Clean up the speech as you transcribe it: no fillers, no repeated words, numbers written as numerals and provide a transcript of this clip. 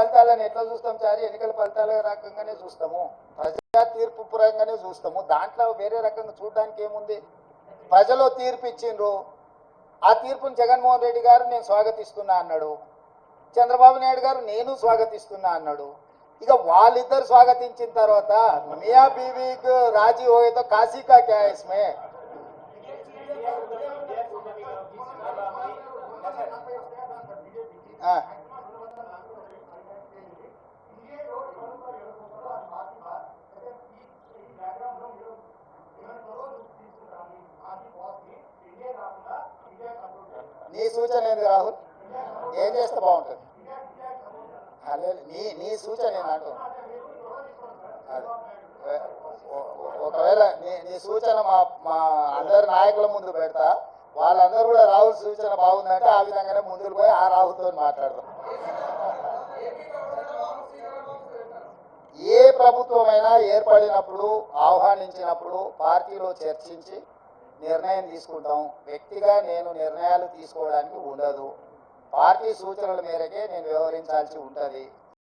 ఫలితాలను ఎట్లా చూస్తాం చారి? ఎన్నికల ఫలితాల రకంగానే చూస్తాము, ప్రజా తీర్పు పరంగానే చూస్తాము. దాంట్లో వేరే రకంగా చూడడానికి ఏముంది? ప్రజలు తీర్పు ఇచ్చిండ్రు, ఆ తీర్పును జగన్మోహన్ రెడ్డి గారు నేను స్వాగతిస్తున్నా అన్నాడు, చంద్రబాబు నాయుడు గారు నేను స్వాగతిస్తున్నా అన్నాడు. ఇక వాళ్ళిద్దరు స్వాగతించిన తర్వాత మియా బీవీకి రాజీ హోయేతో కాశీ కా క్యా ఇస్మే? నీ సూచన ఏంది రాహుల్? ఏం చేస్తే బాగుంటుంది? నీ సూచన ఏంటంటూ, ఒకవేళ నీ సూచన మా అందరి నాయకుల ముందు పెడతా, వాళ్ళందరూ కూడా రాహుల్ సూచన బాగుందంటే ఆ విధంగానే ముందుకు పోయి ఆ రాహుల్తో మాట్లాడదాం. ఏ ప్రభుత్వమైనా ఏర్పడినప్పుడు, ఆహ్వానించినప్పుడు పార్టీలో చర్చించి నిర్ణయం తీసుకుంటాం. వ్యక్తిగా నేను నిర్ణయాలు తీసుకోవడానికి ఉండదు, పార్టీ సూచనల మేరకే నేను వ్యవహరించాల్సి ఉంటుంది.